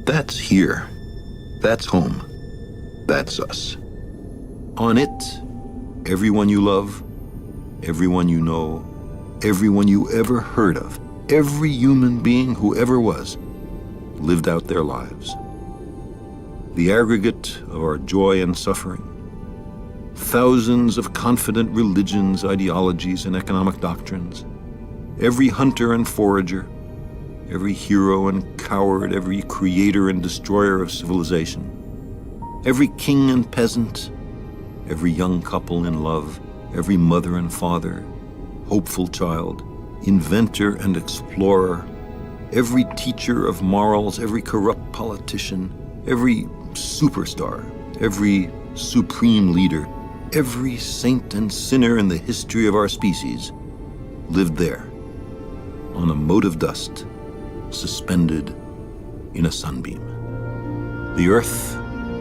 That's here. That's home. That's us. On it, everyone you love, everyone you know, everyone you ever heard of, every human being who ever was, lived out their lives. The aggregate of our joy and suffering, thousands of confident religions, ideologies, and economic doctrines, every hunter and forager, every hero and coward, every creator and destroyer of civilization, every king and peasant, every young couple in love, every mother and father, hopeful child, inventor and explorer, every teacher of morals, every corrupt politician, every superstar, every supreme leader, every saint and sinner in the history of our species lived there, on a mote of dust, suspended in a sunbeam. The Earth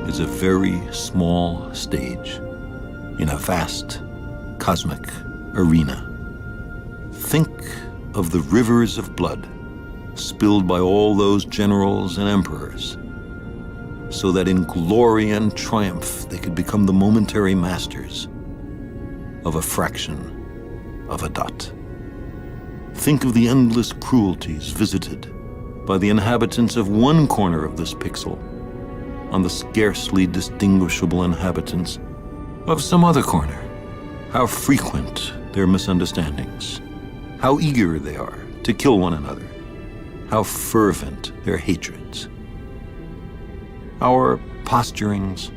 is a very small stage in a vast cosmic arena. Think of the rivers of blood spilled by all those generals and emperors, so that in glory and triumph they could become the momentary masters of a fraction of a dot. Think of the endless cruelties visited by the inhabitants of one corner of this pixel on the scarcely distinguishable inhabitants of some other corner. How frequent their misunderstandings, how eager they are to kill one another, how fervent their hatreds. Our posturings,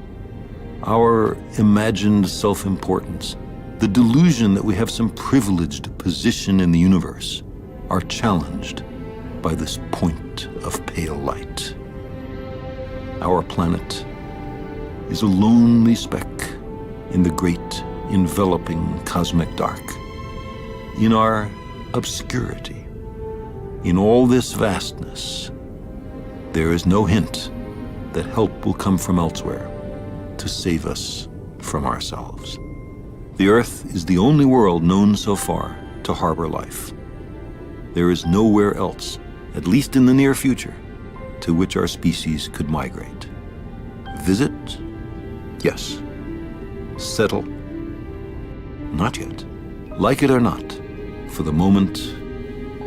our imagined self-importance, the delusion that we have some privileged position in the universe are challenged by this point of pale light. Our planet is a lonely speck in the great enveloping cosmic dark. In our obscurity, in all this vastness, there is no hint that help will come from elsewhere to save us from ourselves. The Earth is the only world known so far to harbor life. There is nowhere else, at least in the near future, to which our species could migrate. Visit? Yes. Settle? Not yet. Like it or not, for the moment,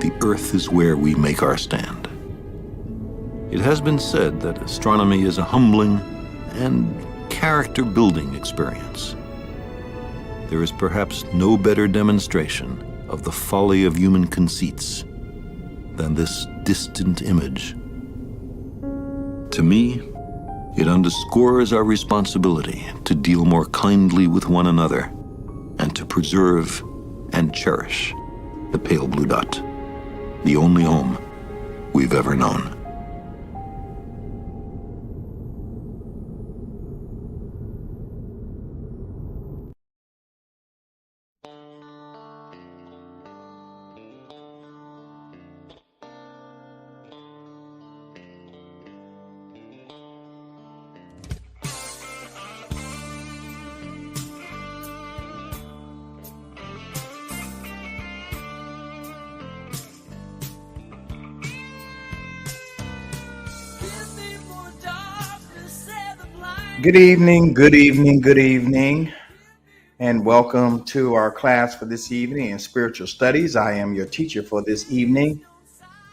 the Earth is where we make our stand. It has been said that astronomy is a humbling and character-building experience. There is perhaps no better demonstration of the folly of human conceits than this distant image. To me, it underscores our responsibility to deal more kindly with one another and to preserve and cherish the pale blue dot, the only home we've ever known. Good evening, good evening, good evening, and welcome to our class for this evening in spiritual studies. I am your teacher for this evening,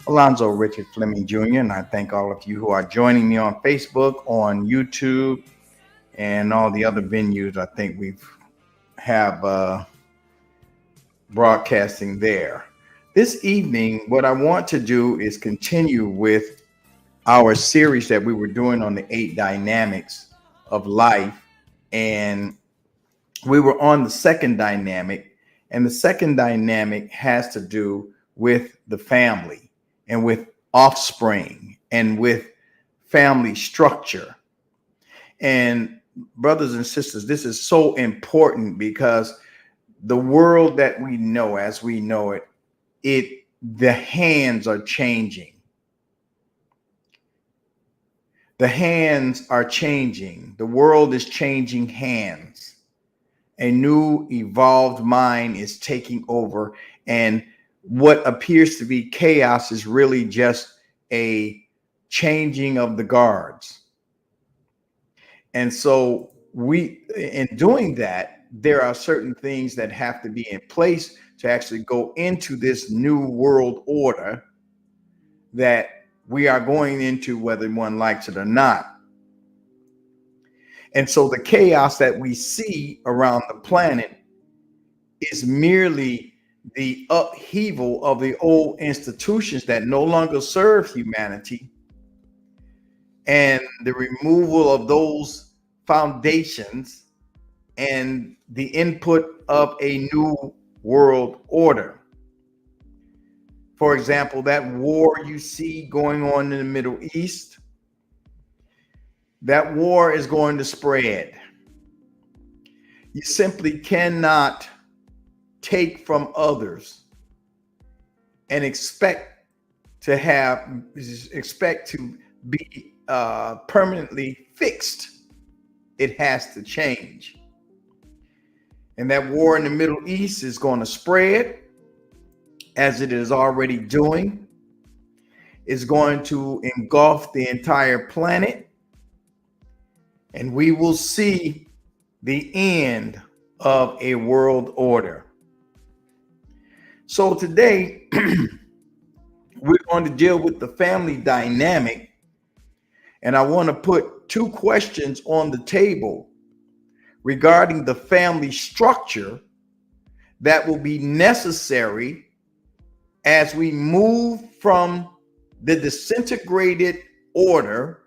Alonzo Richard Fleming Jr., and I thank all of you who are joining me on Facebook, on YouTube, and all the other venues I think we have broadcasting there. This evening, what I want to do is continue with our series that we were doing on the 8 dynamics of life, and we were on the second dynamic, and the second dynamic has to do with the family and with offspring and with family structure. And brothers and sisters, this is so important because the world that we know as we know it, the hands are changing. The hands are changing. The world is changing hands. A new evolved mind is taking over. And what appears to be chaos is really just a changing of the guards. And so in doing that, there are certain things that have to be in place to actually go into this new world order that we are going into, whether one likes it or not. And so the chaos that we see around the planet is merely the upheaval of the old institutions that no longer serve humanity, and the removal of those foundations and the input of a new world order. For example, that war you see going on in the Middle East, that war is going to spread. You simply cannot take from others and expect to be permanently fixed. It has to change. And that war in the Middle East is going to spread, as it is already doing. It's going to engulf the entire planet, and we will see the end of a world order. So today, we're going to deal with the family dynamic, and I want to put two questions on the table regarding the family structure that will be necessary as we move from the disintegrated order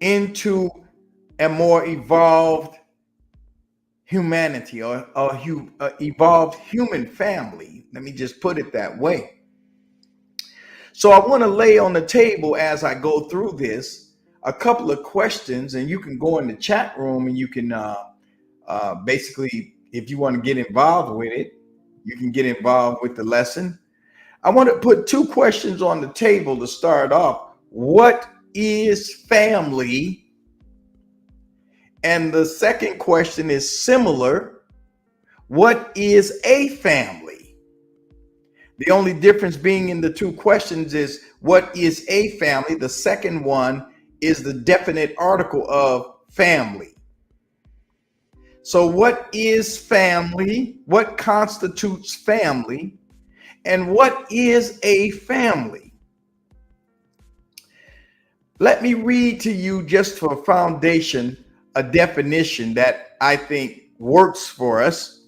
into a more evolved humanity, or evolved human family. Let me just put it that way. So I want to lay on the table, as I go through this, a couple of questions, and you can go in the chat room and you can basically, if you want to get involved with it, you can get involved with the lesson. I want to put two questions on the table to start off. What is family? And the second question is similar. What is a family? The only difference being in the two questions is what is a family? The second one is the definite article of family. So what is family? What constitutes family? And what is a family? Let me read to you, just for foundation, a definition that I think works for us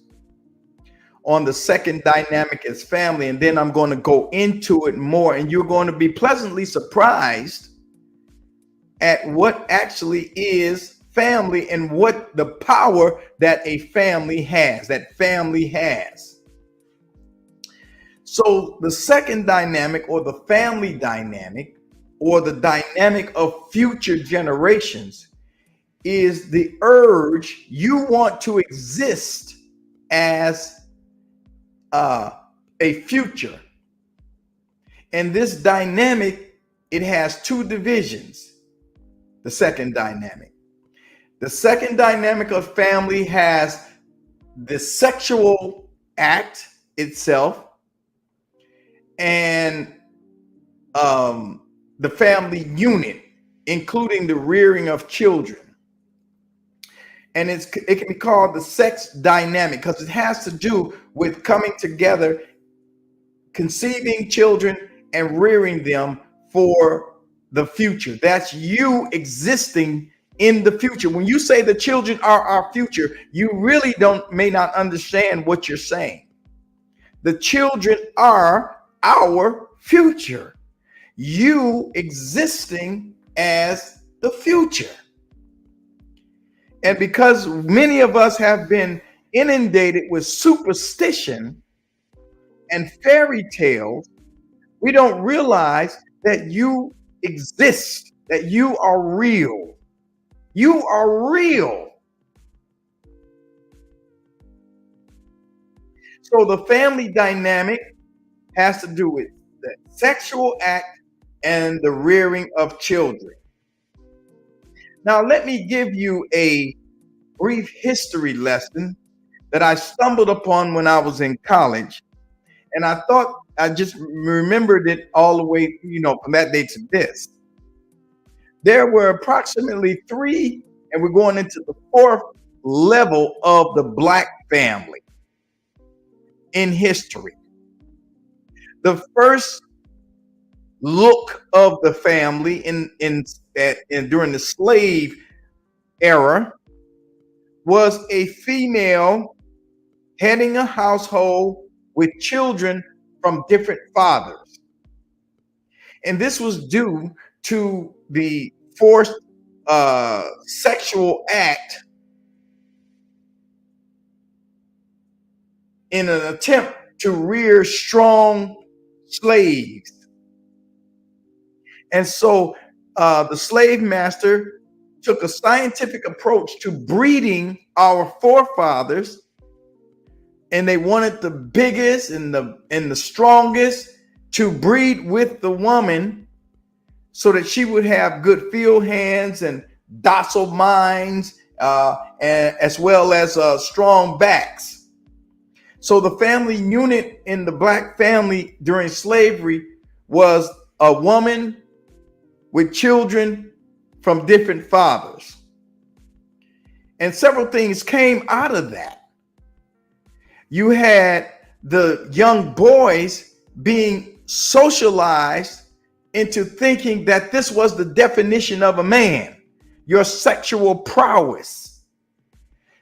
on the second dynamic as family. And then I'm going to go into it more, and you're going to be pleasantly surprised at what actually is family and what the power that a family has, So the second dynamic, or the family dynamic, or the dynamic of future generations, is the urge you want to exist as a future. And this dynamic, it has two divisions. The second dynamic of family has the sexual act itself, and the family unit, including the rearing of children. And it can be called the sex dynamic because it has to do with coming together, conceiving children, and rearing them for the future. That's you existing in the future. When you say the children are our future, you really may not understand what you're saying. The children are our future. You existing as the future. And because many of us have been inundated with superstition and fairy tales, we don't realize that you exist, that you are real. You are real. So the family dynamic has to do with the sexual act and the rearing of children. Now, let me give you a brief history lesson that I stumbled upon when I was in college. And I thought I just remembered it all the way, from that day to this. There were approximately three, and we're going into the fourth level of the Black family in history. The first look of the family during the slave era was a female heading a household with children from different fathers. And this was due to the forced sexual act in an attempt to rear strong slaves. And so the slave master took a scientific approach to breeding our forefathers, and they wanted the biggest and the strongest to breed with the woman so that she would have good field hands and docile minds, and as well as strong backs. So the family unit in the Black family during slavery was a woman with children from different fathers. And several things came out of that. You had the young boys being socialized into thinking that this was the definition of a man, your sexual prowess.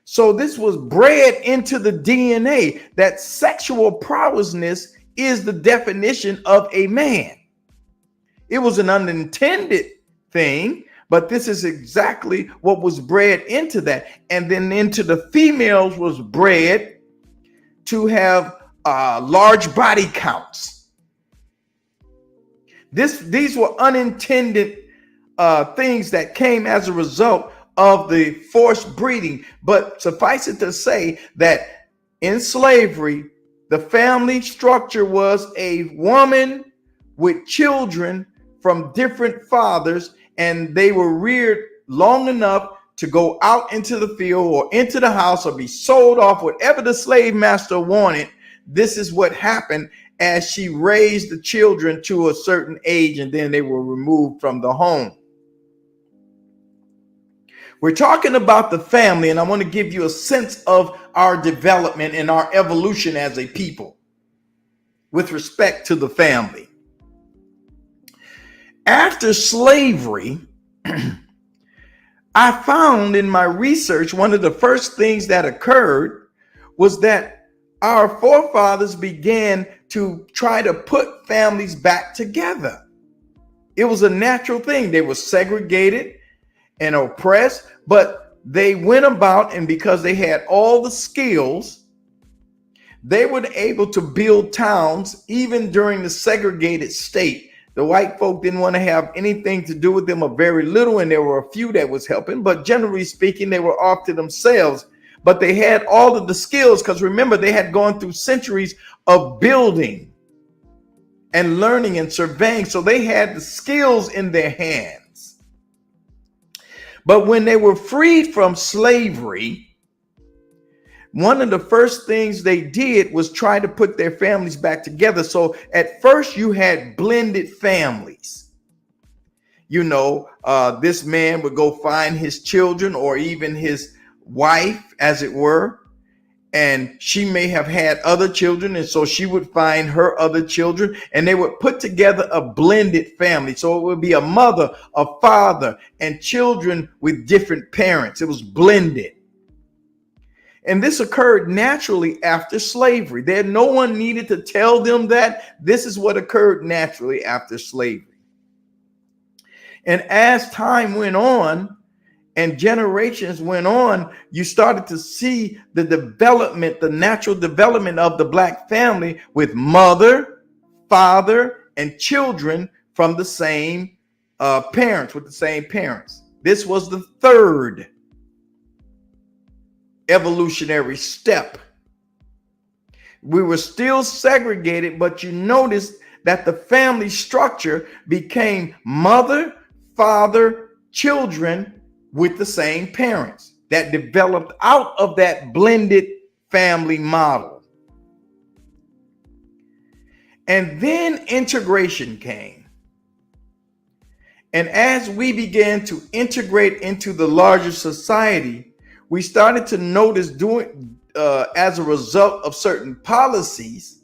So this was bred into the DNA that sexual prowessness is the definition of a man. It was an unintended thing, but this is exactly what was bred into that. And then into the females was bred to have large body counts. These were unintended things that came as a result of the forced breeding. But suffice it to say that in slavery, the family structure was a woman with children from different fathers, and they were reared long enough to go out into the field or into the house or be sold off, whatever the slave master wanted. This is what happened as she raised the children to a certain age, and then they were removed from the home. We're talking about the family, and I want to give you a sense of our development and our evolution as a people with respect to the family. After slavery, I found in my research one of the first things that occurred was that our forefathers began to try to put families back together. It was a natural thing. They were segregated and oppressed, but they went about, and because they had all the skills, they were able to build towns even during the segregated state. The white folk didn't want to have anything to do with them, or very little, and there were a few that was helping, but generally speaking, they were off to themselves. But they had all of the skills, because remember, they had gone through centuries of building and learning and surveying, so they had the skills in their hands. But when they were freed from slavery, one of the first things they did was try to put their families back together. So at first you had blended families. This man would go find his children or even his wife, as it were, and she may have had other children, and so she would find her other children, and they would put together a blended family. So it would be a mother, a father, and children with different parents. It was blended. And this occurred naturally after slavery. No one needed to tell them that. This is what occurred naturally after slavery. And as time went on and generations went on, you started to see the development, the natural development of the Black family with mother, father, and children from the same parents, with the same parents. This was the third evolutionary step. We were still segregated, but you noticed that the family structure became mother, father, children with the same parents. That developed out of that blended family model. And then integration came. And as we began to integrate into the larger society, we started to notice as a result of certain policies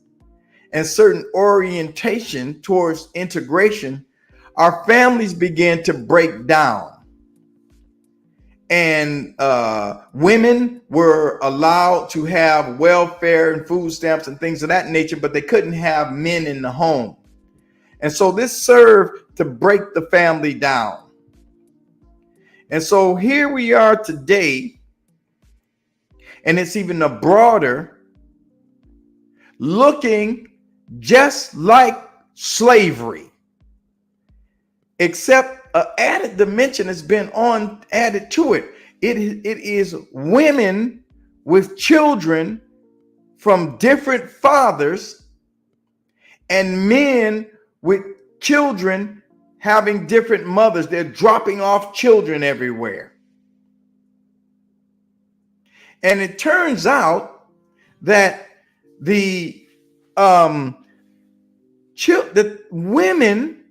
and certain orientation towards integration, our families began to break down. And women were allowed to have welfare and food stamps and things of that nature, but they couldn't have men in the home. And so this served to break the family down. And so here we are today, and it's even a broader, looking just like slavery, except an added dimension has been added to it. It is women with children from different fathers and men with children having different mothers. They're dropping off children everywhere. And it turns out that the women,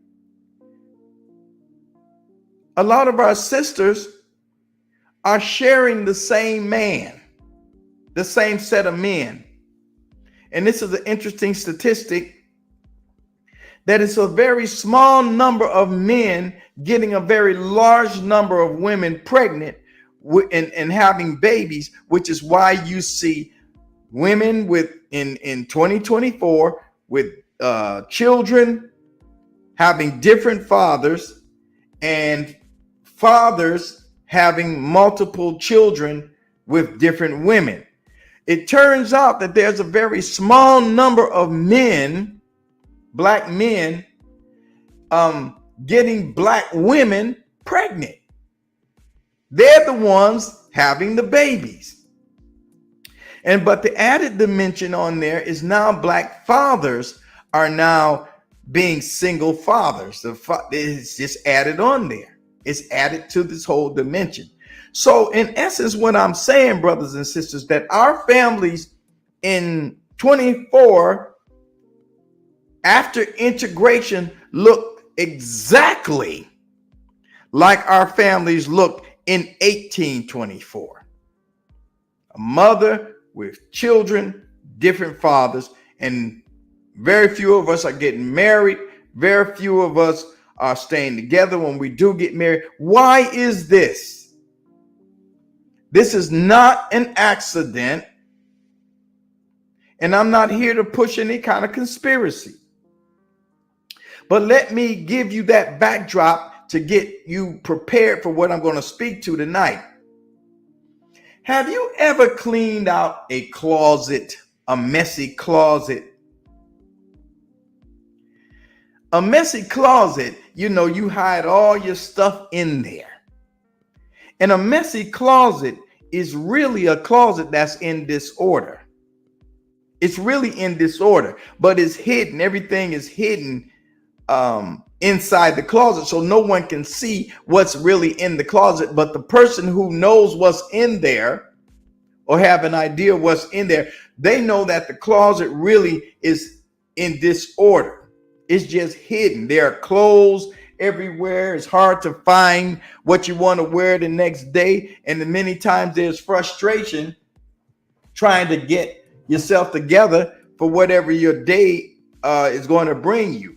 a lot of our sisters are sharing the same man, the same set of men. And this is an interesting statistic, that it's a very small number of men getting a very large number of women pregnant and having babies, which is why you see women in 2024 with children having different fathers and fathers having multiple children with different women. It turns out that there's a very small number of men, black men, getting black women pregnant. They're the ones having the babies. But the added dimension on there is now black fathers are now being single fathers. It's just added on there. It's added to this whole dimension. So in essence, what I'm saying, brothers and sisters, that our families in 24 after integration look exactly like our families looked in 1824. A mother with children, different fathers, and very few of us are getting married. Very few of us are staying together when we do get married. Why is this? This is not an accident. And I'm not here to push any kind of conspiracy. But let me give you that backdrop to get you prepared for what I'm going to speak to tonight. Have you ever cleaned out a closet, a messy closet? A messy closet, you hide all your stuff in there. And a messy closet is really a closet that's in disorder. It's really in disorder, but it's hidden. Everything is hidden inside the closet, so no one can see what's really in the closet. But the person who knows what's in there or have an idea what's in there, they know that the closet really is in disorder. It's just hidden. There are clothes everywhere. It's hard to find what you want to wear the next day. And then many times there's frustration trying to get yourself together for whatever your day is going to bring you.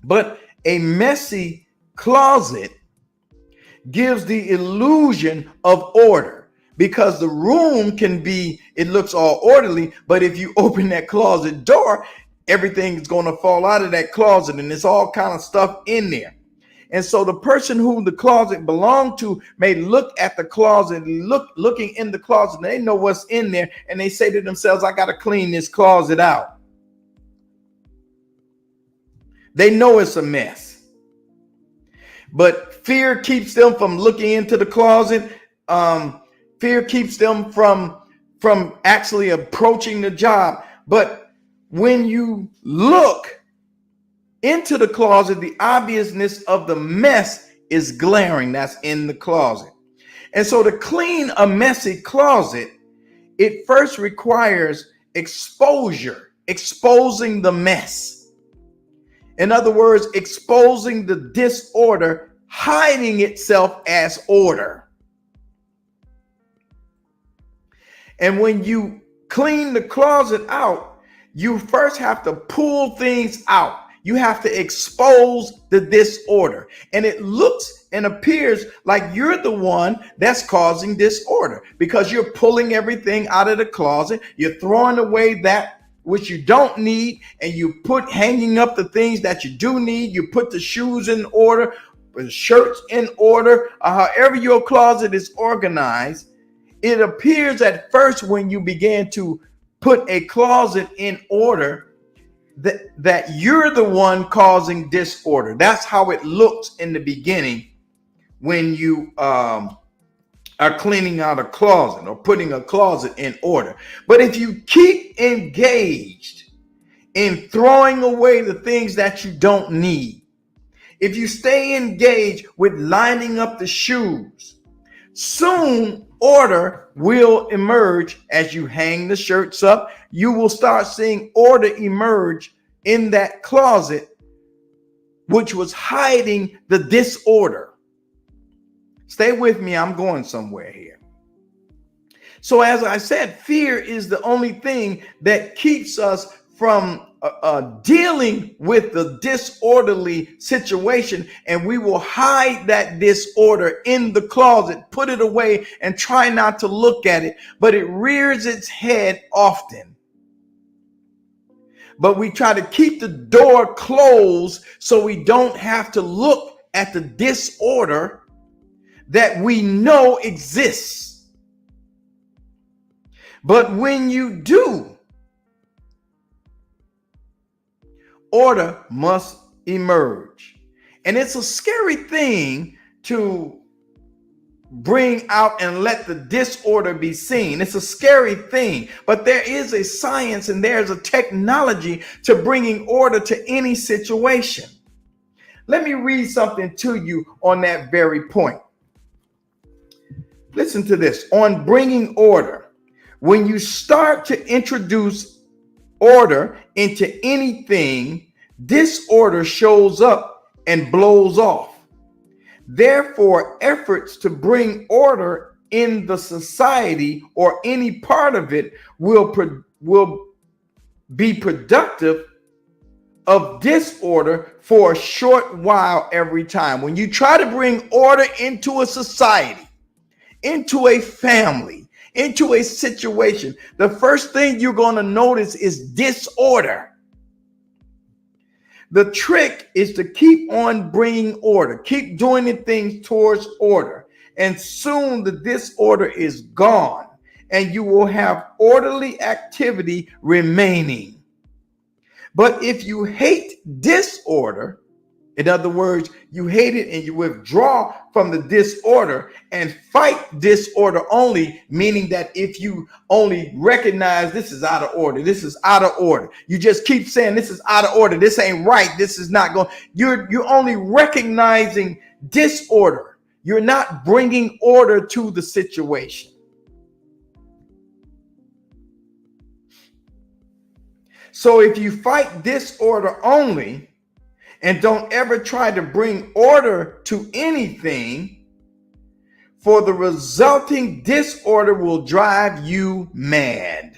But a messy closet gives the illusion of order, because the room it looks all orderly, but if you open that closet door, everything is going to fall out of that closet and there's all kind of stuff in there. And so the person who the closet belonged to may look at the closet, looking in the closet, and they know what's in there, and they say to themselves, I got to clean this closet out. They know it's a mess, but fear keeps them from looking into the closet. Fear keeps them from actually approaching the job. But when you look into the closet, the obviousness of the mess is glaring that's in the closet. And so to clean a messy closet, it first requires exposure exposing the mess. In other words, exposing the disorder, hiding itself as order. And when you clean the closet out, you first have to pull things out. You have to expose the disorder. And it looks and appears like you're the one that's causing disorder because you're pulling everything out of the closet. You're throwing away that which you don't need, and you put hanging up the things that you do need. You put the shoes in order, the shirts in order, however your closet is organized. It appears at first when you begin to put a closet in order that you're the one causing disorder. That's how it looks in the beginning when you are cleaning out a closet or putting a closet in order. But if you keep engaged in throwing away the things that you don't need, if you stay engaged with lining up the shoes, soon order will emerge as you hang the shirts up. You will start seeing order emerge in that closet, which was hiding the disorder. Stay with me. I'm going somewhere here. So as I said, fear is the only thing that keeps us from dealing with the disorderly situation, and we will hide that disorder in the closet, put it away, and try not to look at it, but it rears its head often. But we try to keep the door closed so we don't have to look at the disorder that we know exists. But when you do, order must emerge. And it's a scary thing to bring out and let the disorder be seen. It's a scary thing, but there is a science and there's a technology to bringing order to any situation. Let me read something to you on that very point. Listen to this. On bringing order, when you start to introduce order into anything, disorder shows up and blows off. Therefore, efforts to bring order in the society or any part of it will be productive of disorder for a short while every time. When you try to bring order into a society, into a family, into a situation, the first thing you're going to notice is disorder. The trick is to keep on bringing order, keep doing the things towards order, and soon the disorder is gone and you will have orderly activity remaining. But if you hate disorder, in other words, you hate it and you withdraw from the disorder and fight disorder only, meaning that if you only recognize this is out of order, this is out of order, you just keep saying this is out of order, this ain't right, this is not going, you're only recognizing disorder. You're not bringing order to the situation. So if you fight disorder only, and don't ever try to bring order to anything, for the resulting disorder will drive you mad.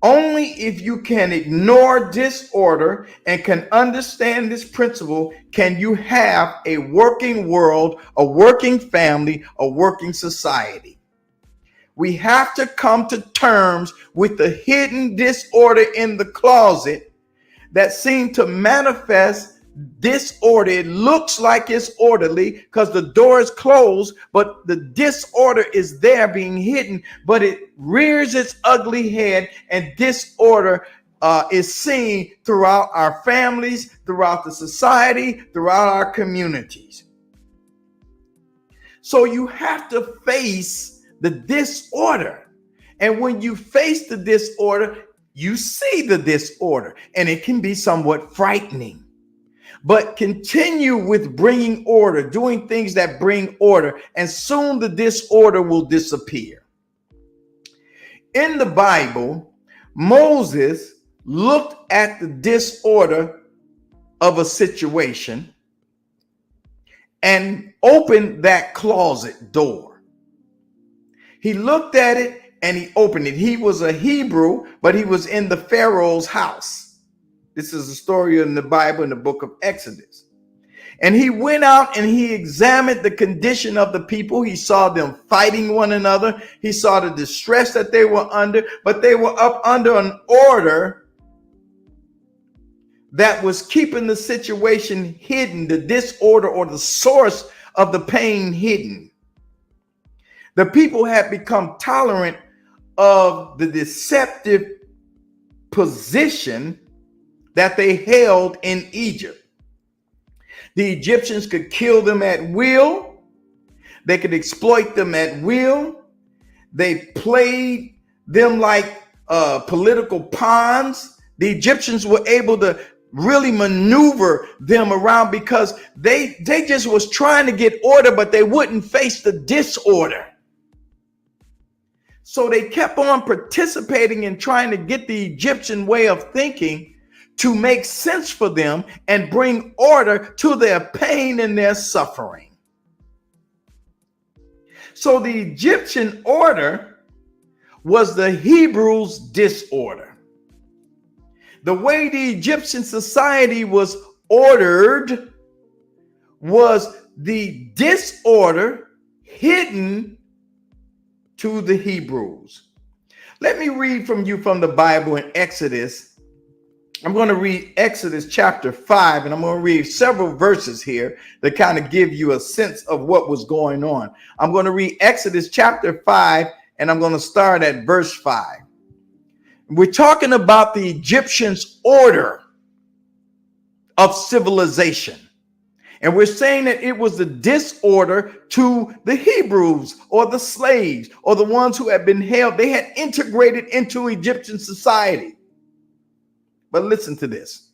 Only if you can ignore disorder and can understand this principle can you have a working world, a working family, a working society. We have to come to terms with the hidden disorder in the closet that seem to manifest disorder. It looks like it's orderly because the door is closed, but the disorder is there being hidden, but it rears its ugly head, and disorder is seen throughout our families, throughout the society, throughout our communities. So you have to face the disorder. And when you face the disorder, you see the disorder, and it can be somewhat frightening. But continue with bringing order, doing things that bring order, and soon the disorder will disappear. In the Bible, Moses looked at the disorder of a situation and opened that closet door. He looked at it and he opened it. He was a Hebrew, but he was in the Pharaoh's house. This is a story in the Bible in the book of Exodus. And he went out and he examined the condition of the people. He saw them fighting one another. He saw the distress that they were under, but they were up under an order that was keeping the situation hidden, the disorder or the source of the pain hidden. The people had become tolerant of the deceptive position that they held in Egypt. The Egyptians could kill them at will. They could exploit them at will. They played them like political pawns. The Egyptians were able to really maneuver them around because they just was trying to get order, but they wouldn't face the disorder. So they kept on participating in trying to get the Egyptian way of thinking to make sense for them and bring order to their pain and their suffering. So the Egyptian order was the Hebrews' disorder. The way the Egyptian society was ordered was the disorder hidden to the Hebrews. Let me read from the Bible in Exodus. I'm going to read Exodus chapter 5, and I'm going to read several verses here that kind of give you a sense of what was going on. I'm going to read Exodus chapter 5, and I'm going to start at verse 5. We're talking about the Egyptians' order of civilization. And we're saying that it was the disorder to the Hebrews or the slaves or the ones who had been held. They had integrated into Egyptian society. But listen to this.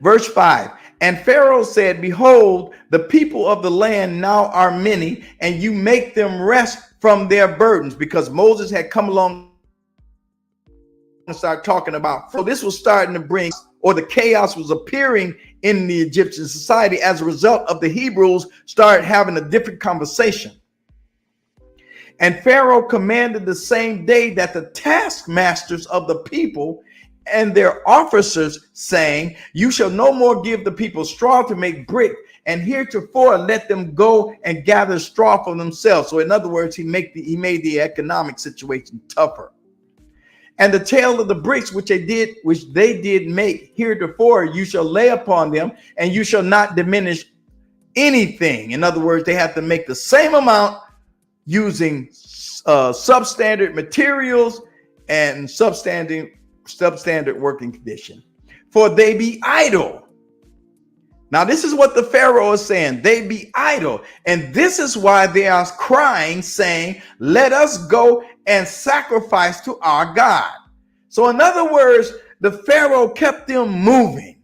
Verse 5. And Pharaoh said, behold, the people of the land now are many, and you make them rest from their burdens. Because Moses had come along and started talking about. So this was starting to bring, or the chaos was appearing in the Egyptian society as a result of the Hebrews started having a different conversation. And Pharaoh commanded the same day that the taskmasters of the people and their officers, saying, you shall no more give the people straw to make brick, and heretofore let them go and gather straw for themselves. So in other words, he made the economic situation tougher. And the tale of the bricks which they did make heretofore, you shall lay upon them, and you shall not diminish anything. In other words, they have to make the same amount using substandard materials and substandard working condition, for they be idle. Now, this is what the Pharaoh is saying. They be idle. And this is why they are crying, saying, let us go and sacrifice to our God. So in other words, the Pharaoh kept them moving.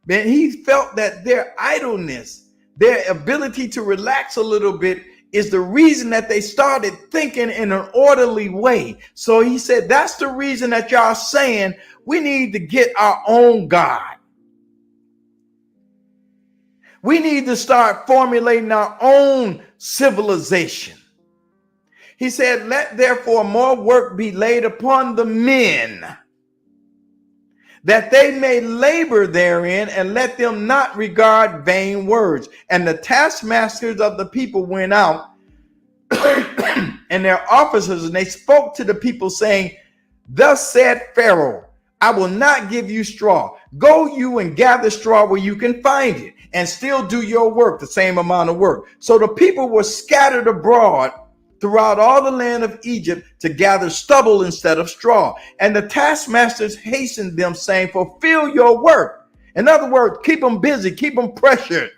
Man, he felt that their idleness, their ability to relax a little bit, is the reason that they started thinking in an orderly way. So he said, that's the reason that y'all saying we need to get our own God. We need to start formulating our own civilization. He said, let therefore more work be laid upon the men, that they may labor therein, and let them not regard vain words. And the taskmasters of the people went out and their officers, and they spoke to the people, saying, thus said Pharaoh, I will not give you straw. Go you and gather straw where you can find it, and still do your work, the same amount of work. So the people were scattered abroad throughout all the land of Egypt to gather stubble instead of straw. And the taskmasters hastened them, saying, fulfill your work. In other words, keep them busy, keep them pressured.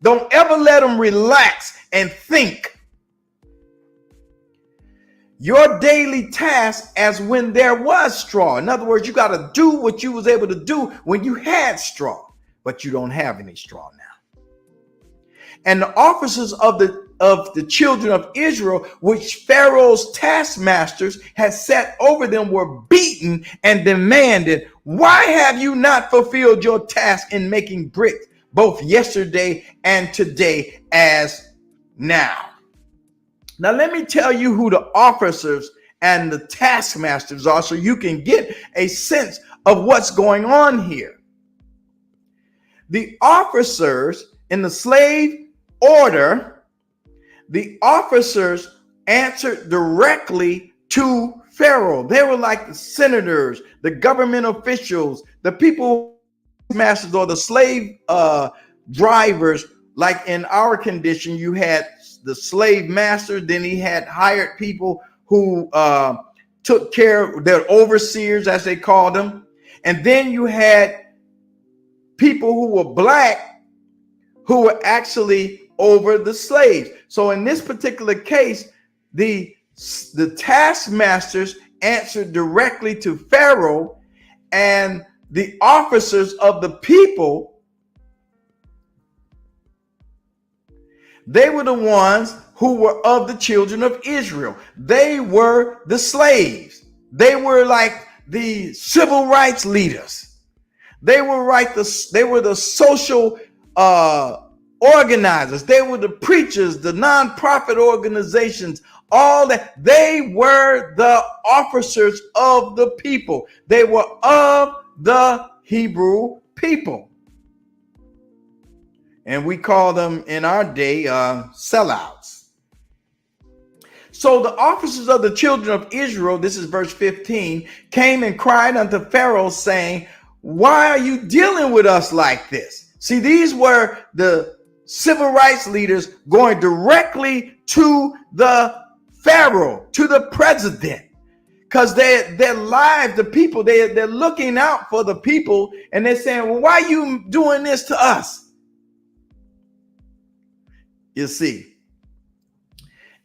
Don't ever let them relax and think. Your daily task as when there was straw. In other words, you got to do what you was able to do when you had straw, but you don't have any straw now. And the officers of the of the children of Israel, which Pharaoh's taskmasters had set over them, were beaten and demanded, "Why have you not fulfilled your task in making bricks, both yesterday and today as now?" Now, let me tell you who the officers and the taskmasters are so you can get a sense of what's going on here. The officers in the slave order, the officers answered directly to Pharaoh. They were like the senators, the government officials, the people, masters, or the slave drivers. Like in our condition, you had the slave master, then he had hired people who took care of their overseers, as they called them. And then you had people who were black who were actually over the slaves. So in this particular case, the taskmasters answered directly to Pharaoh, and the officers of the people, they were the ones who were of the children of Israel. They were the slaves. They were like the civil rights leaders. They were the social organizers. They were the preachers, the nonprofit organizations, all that. They were the officers of the people. They were of the Hebrew people. And we call them in our day sellouts. So the officers of the children of Israel, this is verse 15, came and cried unto Pharaoh, saying, "Why are you dealing with us like this?" See, these were the civil rights leaders going directly to the Pharaoh, to the president, because their lives, the people, they're looking out for the people, and they're saying, "Well, why are you doing this to us?" You see.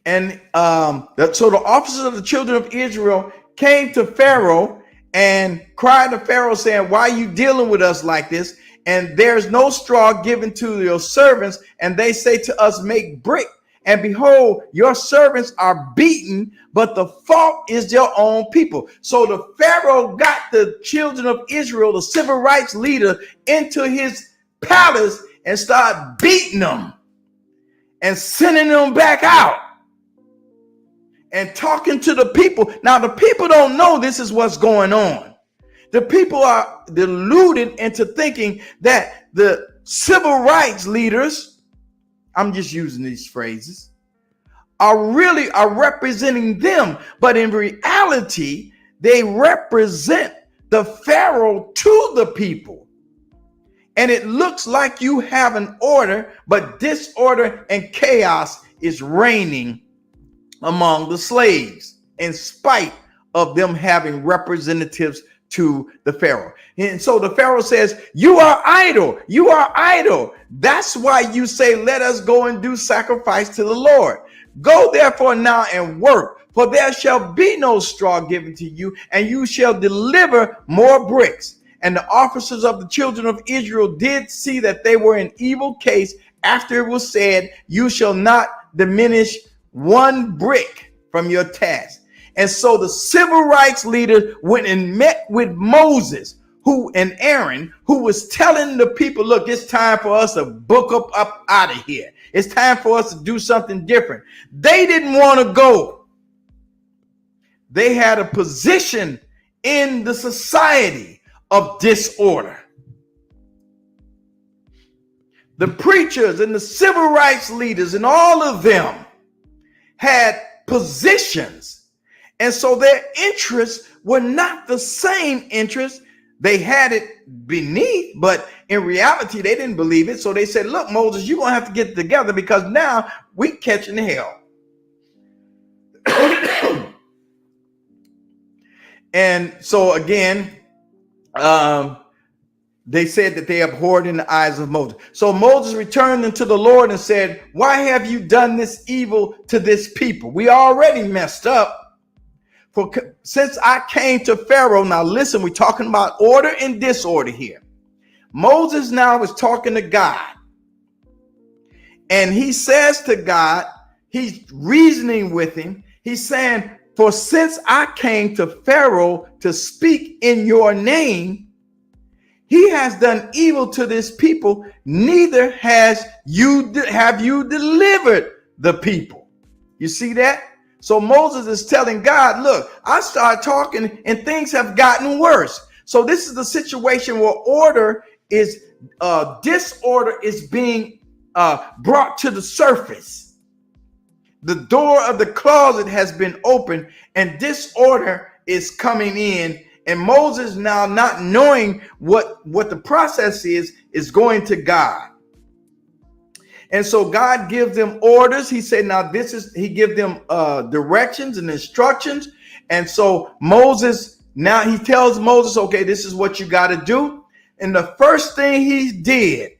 And so the officers of the children of Israel came to Pharaoh and cried to Pharaoh, saying, "Why are you dealing with us like this? And there's no straw given to your servants. And they say to us, make brick. And behold, your servants are beaten, but the fault is your own people." So the Pharaoh got the children of Israel, the civil rights leader, into his palace and started beating them and sending them back out and talking to the people. Now, the people don't know this is what's going on. The people are deluded into thinking that the civil rights leaders, I'm just using these phrases, are representing them. But in reality, they represent the Pharaoh to the people. And it looks like you have an order, but disorder and chaos is reigning among the slaves, in spite of them having representatives to the Pharaoh. And so the Pharaoh says, "You are idle. You are idle. That's why you say, let us go and do sacrifice to the Lord. Go therefore now and work, for there shall be no straw given to you, and you shall deliver more bricks." And the officers of the children of Israel did see that they were in evil case after it was said, "You shall not diminish one brick from your task." And so the civil rights leaders went and met with Moses and Aaron, who was telling the people, "Look, it's time for us to book up out of here. It's time for us to do something different." They didn't want to go. They had a position in the society of disorder. The preachers and the civil rights leaders and all of them had positions. And so their interests were not the same interests. They had it beneath, but in reality, they didn't believe it. So they said, "Look, Moses, you're going to have to get together, because now we catching hell." And so again, they said that they abhorred in the eyes of Moses. So Moses returned unto the Lord and said, "Why have you done this evil to this people? We already messed up. For since I came to Pharaoh," now listen, we're talking about order and disorder here. Moses now is talking to God. And he says to God, he's reasoning with him. He's saying, for since I came to Pharaoh to speak in your name, he has done evil to this people, neither have you delivered the people. You see that? So Moses is telling God, look, I started talking and things have gotten worse. So this is the situation where disorder is being brought to the surface. The door of the closet has been opened and disorder is coming in. And Moses, now not knowing what the process is going to God. And so God gives them orders. He said, now he gives them directions and instructions. And so Moses, now he tells Moses, okay, this is what you got to do. And the first thing he did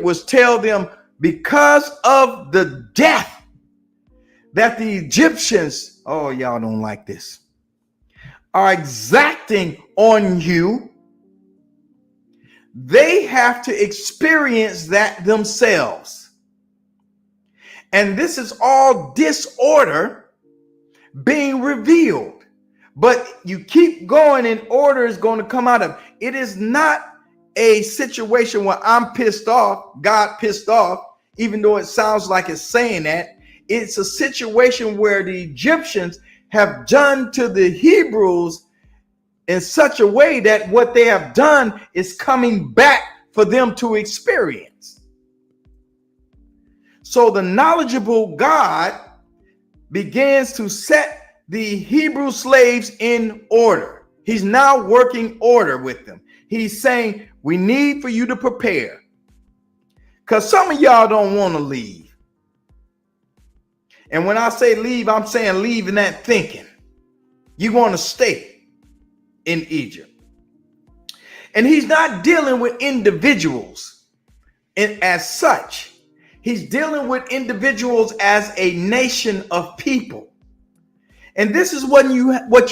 was tell them, because of the death that the Egyptians, oh, y'all don't like this, are exacting on you, they have to experience that themselves. And this is all disorder being revealed. But you keep going and order is going to come out of it. It is not a situation where I'm pissed off, God pissed off, even though it sounds like it's saying that. It's a situation where the Egyptians have done to the Hebrews in such a way that what they have done is coming back for them to experience. So the knowledgeable God begins to set the Hebrew slaves in order. He's now working order with them. He's saying, we need for you to prepare. Because some of y'all don't want to leave. And when I say leave, I'm saying leave in that thinking. You want to stay in Egypt. And he's not dealing with individuals as such. He's dealing with individuals as a nation of people. And this is what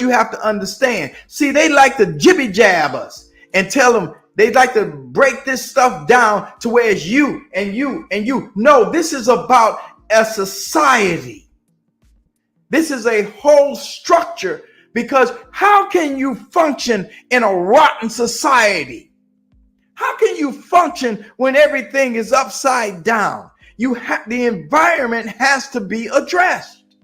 you have to understand. See, they like to jibby jab us and tell them, they like to break this stuff down to where it's you and you and you. No, this is about a society. This is a whole structure, because how can you function in a rotten society? How can you function when everything is upside down? The environment has to be addressed.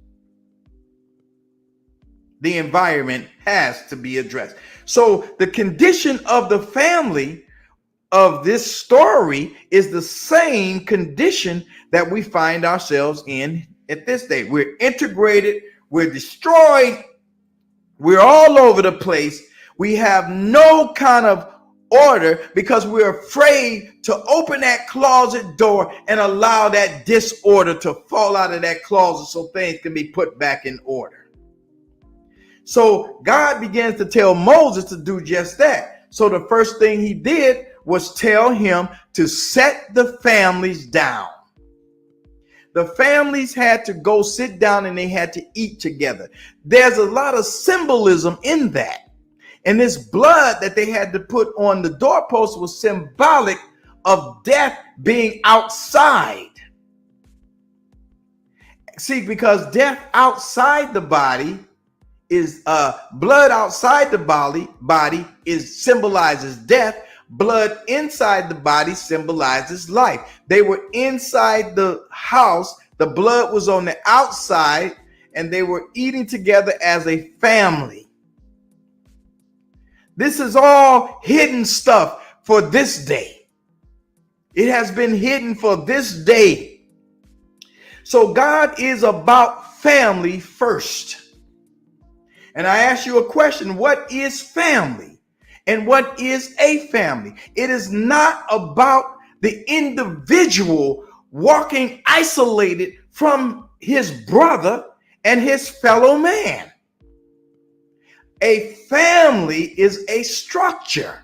The environment has to be addressed. So the condition of the family of this story is the same condition that we find ourselves in at this day. We're integrated, we're destroyed, we're all over the place. We have no kind of order because we're afraid to open that closet door and allow that disorder to fall out of that closet so things can be put back in order. So God begins to tell Moses to do just that. So the first thing he did was tell him to set the families down. The families had to go sit down and they had to eat together. There's a lot of symbolism in that. And this blood that they had to put on the doorpost was symbolic of death being outside. See, because death outside the body is blood outside the body symbolizes death. Blood inside the body symbolizes life. They were inside the house. The blood was on the outside, and they were eating together as a family. This is all hidden stuff for this day. It has been hidden for this day. So God is about family first. And I ask you a question: what is family? And what is a family? It is not about the individual walking isolated from his brother and his fellow man. A family is a structure,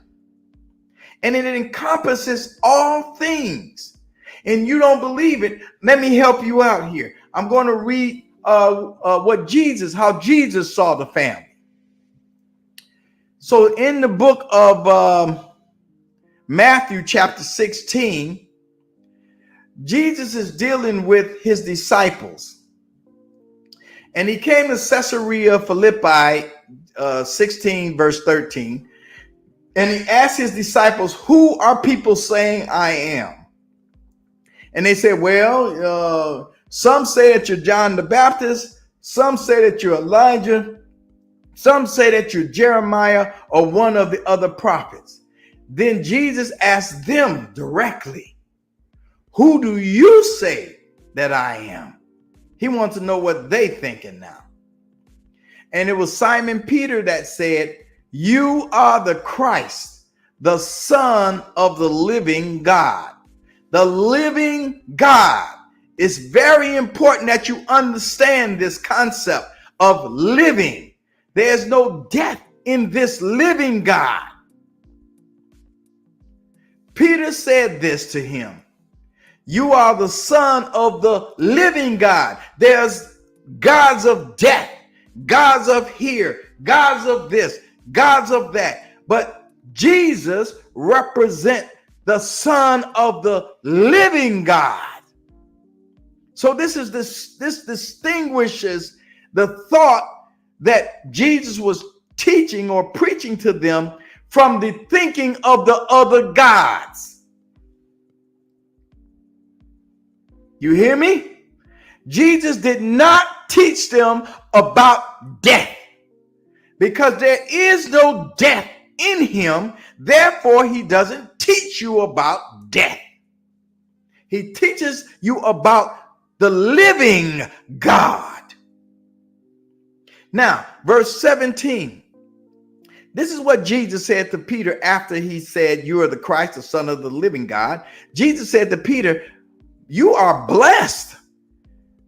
and it encompasses all things. And you don't believe it? Let me help you out here. I'm going to read how Jesus saw the family. So in the book of Matthew chapter 16, Jesus is dealing with his disciples. And he came to Caesarea Philippi 16 verse 13. And he asked his disciples, who are people saying I am? And they said, well, some say that you're John the Baptist. Some say that you're Elijah. Some say that you're Jeremiah or one of the other prophets. Then Jesus asked them directly, who do you say that I am? He wants to know what they thinking now. And it was Simon Peter that said, you are the Christ, the Son of the living God. The living God. It's very important that you understand this concept of living. There's no death in this living God. Peter said this to him. You are the Son of the living God. There's gods of death, gods of here, gods of this, gods of that. But Jesus represents the Son of the living God. So this distinguishes the thought that Jesus was teaching or preaching to them from the thinking of the other gods. You hear me? Jesus did not teach them about death because there is no death in him. Therefore, he doesn't teach you about death. He teaches you about the living God. Now, verse 17. This is what Jesus said to Peter after he said, you are the Christ, the Son of the living God. Jesus said to Peter, you are blessed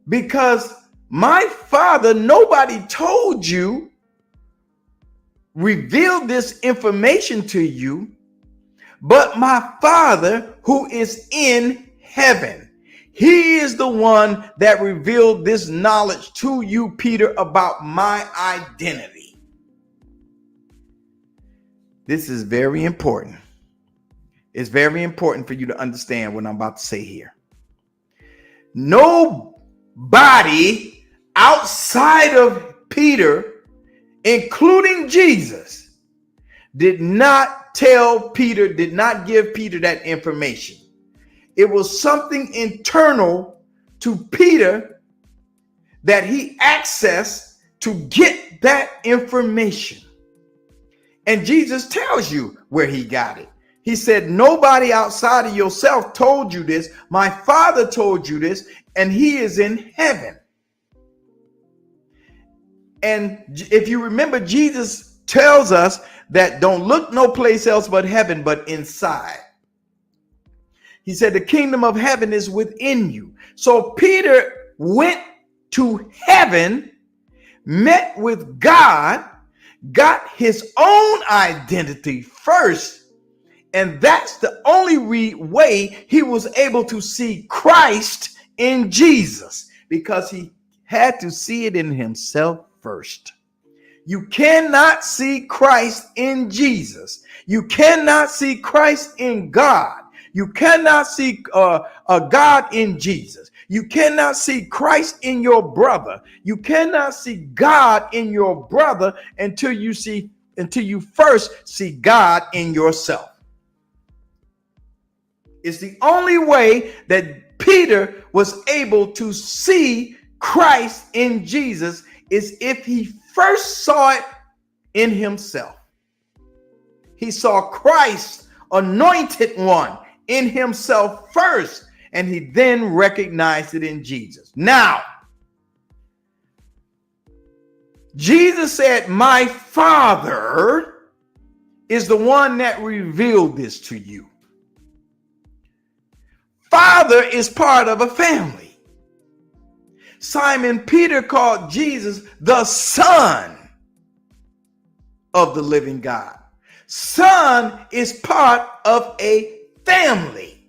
because my Father, nobody told you, revealed this information to you, but my Father who is in heaven. He is the one that revealed this knowledge to you, Peter, about my identity. This is very important. It's very important for you to understand what I'm about to say here. Nobody outside of Peter, including Jesus, did not tell Peter, did not give Peter that information. It was something internal to Peter that he accessed to get that information. And Jesus tells you where he got it. He said, nobody outside of yourself told you this. My Father told you this, and he is in heaven. And if you remember, Jesus tells us that don't look no place else but heaven, but inside. He said, the kingdom of heaven is within you. So Peter went to heaven, met with God, got his own identity first. And that's the only way he was able to see Christ in Jesus, because he had to see it in himself first. You cannot see Christ in Jesus. You cannot see Christ in God. You cannot see a God in Jesus. You cannot see Christ in your brother. You cannot see God in your brother until you first see God in yourself. It's the only way that Peter was able to see Christ in Jesus is if he first saw it in himself. He saw Christ, anointed one, in himself first, and he then recognized it in Jesus. Now, Jesus said, my Father is the one that revealed this to you. Father is part of a family. Simon Peter called Jesus the Son of the living God. Son is part of a family.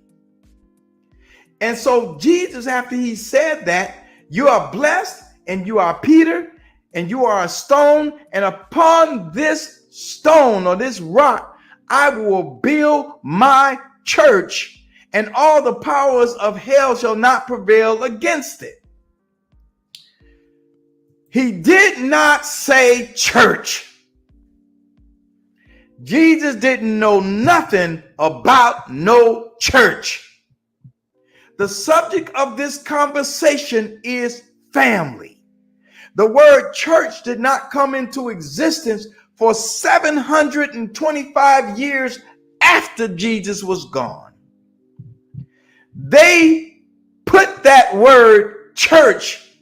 And so Jesus, after he said that, you are blessed and you are Peter and you are a stone, and upon this stone or this rock, I will build my church, and all the powers of hell shall not prevail against it. He did not say church. Jesus didn't know nothing about no church. The subject of this conversation is family. The word church did not come into existence for 725 years after Jesus was gone. They put that word church,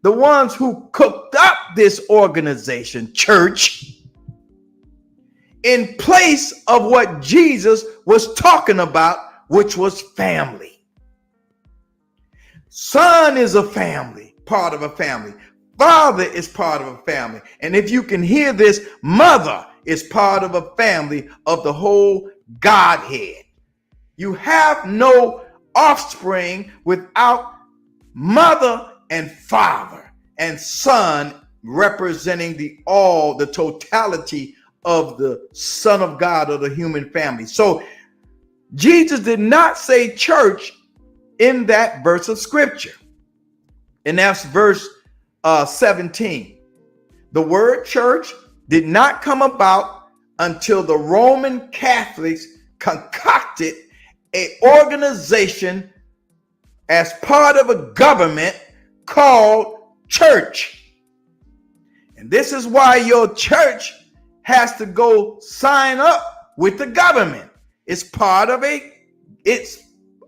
the ones who cooked up this organization, church, in place of what Jesus was talking about, which was family. Son is a family, part of a family. Father is part of a family. And if you can hear this, mother is part of a family of the whole Godhead. You have no offspring without mother and father, and son representing the totality of the Son of God or the human family. So Jesus did not say church in that verse of scripture. And that's verse 17. The word church did not come about until the Roman Catholics concocted an organization as part of a government called church. And this is why your church has to go sign up with the government. It's part of it's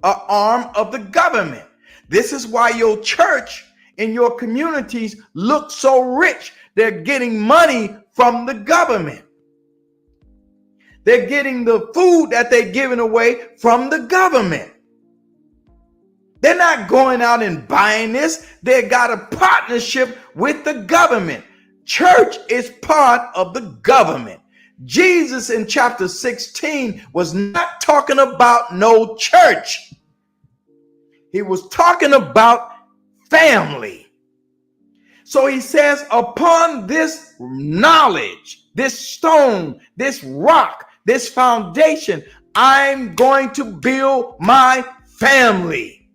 an arm of the government. This is why your church in your communities look so rich. They're getting money from the government. They're getting the food that they're giving away from the government. They're not going out and buying this. They got a partnership with the government. Church is part of the government. Jesus in chapter 16 was not talking about no church. He was talking about family. So he says, upon this knowledge, this stone, this rock, this foundation, I'm going to build my family.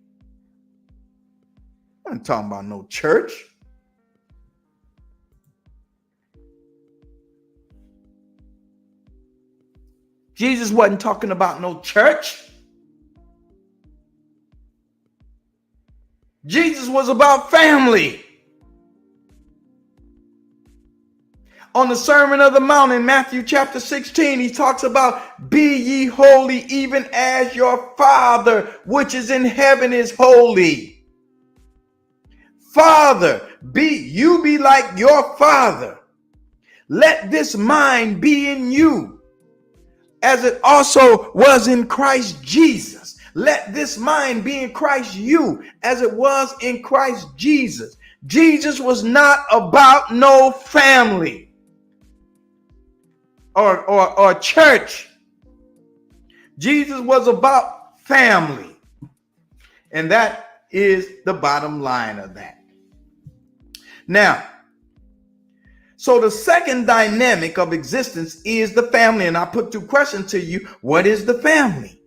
I'm not talking about no church. Jesus wasn't talking about no church. Jesus was about family. On the Sermon of the Mount in Matthew chapter 16, he talks about, be ye holy even as your Father which is in heaven is holy. Father, be like your Father. Let this mind be in you, as it also was in Christ Jesus. Let this mind be in Christ you, as it was in Christ Jesus. Jesus was not about no family or church. Jesus was about family. And that is the bottom line of that. Now, so the second dynamic of existence is the family. And I put two questions to you. What is the family?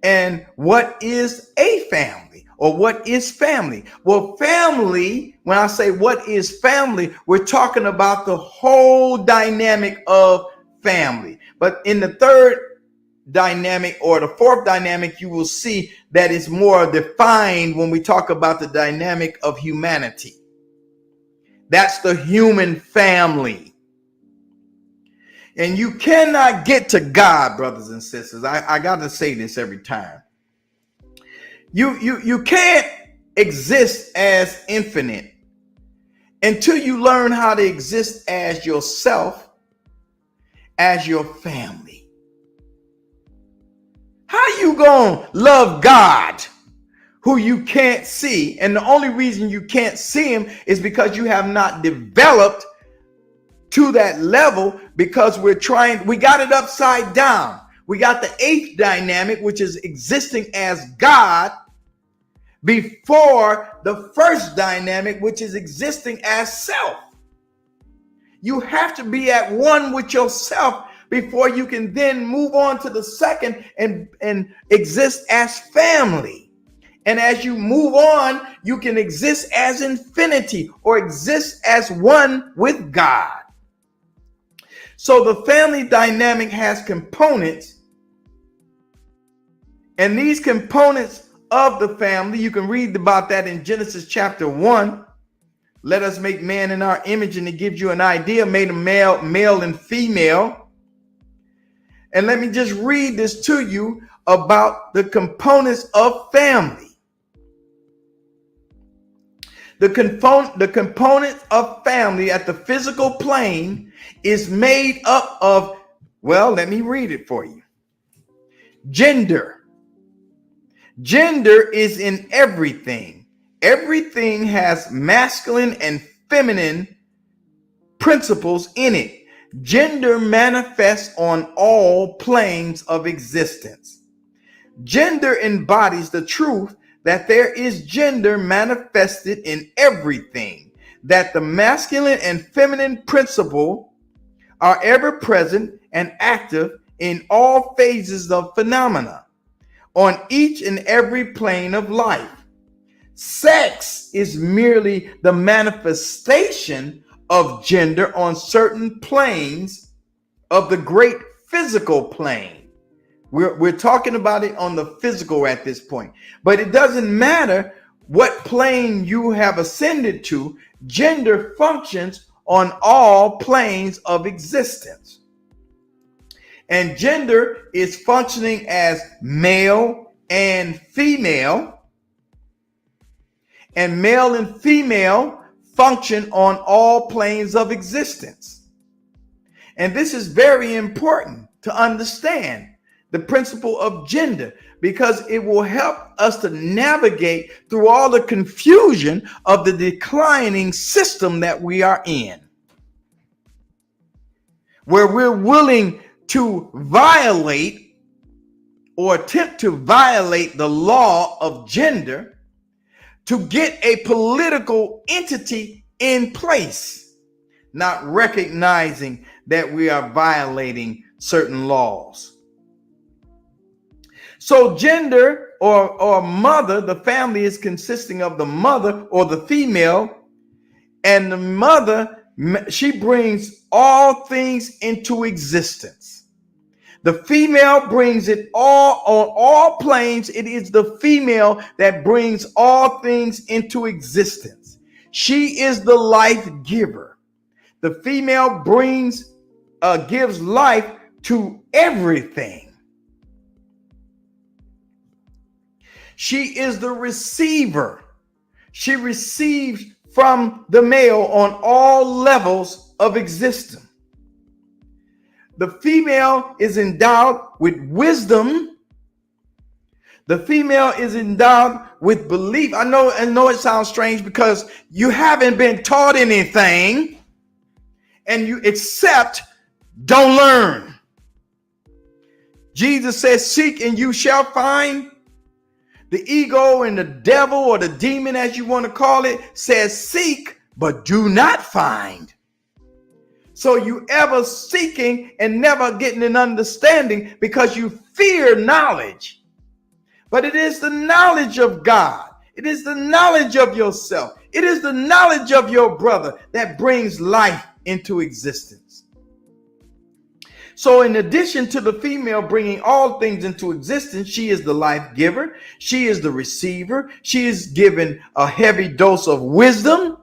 And what is a family? Or what is family? Well, family, when I say what is family, we're talking about the whole dynamic of family. But in the third dynamic or the fourth dynamic, you will see that it's more defined when we talk about the dynamic of humanity. That's the human family. And you cannot get to God, brothers and sisters. I got to say this every time. You can't exist as infinite until you learn how to exist as yourself, as your family. How you gonna love God who you can't see? And the only reason you can't see him is because you have not developed to that level, because we got it upside down. We got the eighth dynamic, which is existing as God, before the first dynamic, which is existing as self. You have to be at one with yourself before you can then move on to the second and exist as family. And as you move on, you can exist as infinity or exist as one with God. So the family dynamic has components, and these components of the family, you can read about that in Genesis chapter 1. Let us make man in our image, and it gives you an idea, made a male and female. And let me just read this to you about the components of family. The component of family at the physical plane is made up of, well, let me read it for you. Gender. Gender is in everything. Everything has masculine and feminine principles in it. Gender manifests on all planes of existence. Gender embodies the truth that there is gender manifested in everything, that the masculine and feminine principle are ever present and active in all phases of phenomena on each and every plane of life. Sex is merely the manifestation of gender on certain planes of the great physical plane. We're talking about it on the physical at this point, but it doesn't matter what plane you have ascended to. Gender functions on all planes of existence. And gender is functioning as male and female. And male and female function on all planes of existence. And this is very important to understand the principle of gender, because it will help us to navigate through all the confusion of the declining system that we are in, where we're willing to violate or attempt to violate the law of gender to get a political entity in place, not recognizing that we are violating certain laws. So gender or mother, the family is consisting of the mother or the female, and the mother, she brings all things into existence. The female brings it all on all planes. It is the female that brings all things into existence. She is the life giver. The female gives life to everything. She is the receiver. She receives from the male on all levels of existence. The female is endowed with wisdom. The female is endowed with belief. I know it sounds strange because you haven't been taught anything and you accept, don't learn. Jesus says, seek and you shall find. The ego and the devil, or the demon as you want to call it, says seek but do not find. So you ever seeking and never getting an understanding because you fear knowledge. But it is the knowledge of God. It is the knowledge of yourself. It is the knowledge of your brother that brings life into existence. So in addition to the female bringing all things into existence, she is the life giver. She is the receiver. She is given a heavy dose of wisdom,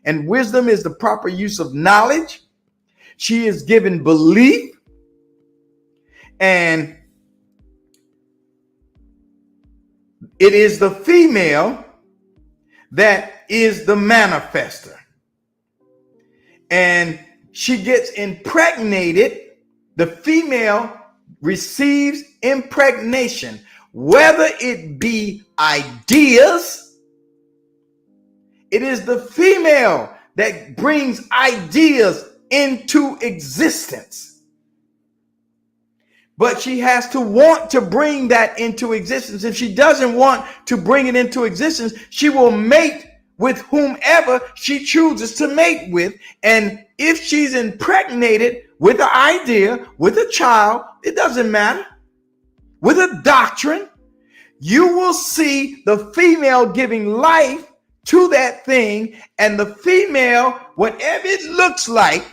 and wisdom is the proper use of knowledge. She is given belief, and it is the female that is the manifester. And she gets impregnated. The female receives impregnation, whether it be ideas. It is the female that brings ideas into existence. But she has to want to bring that into existence. If she doesn't want to bring it into existence, she will mate with whomever she chooses to mate with. And if she's impregnated with an idea, with a child, it doesn't matter, with a doctrine, you will see the female giving life to that thing. And the female, whatever it looks like,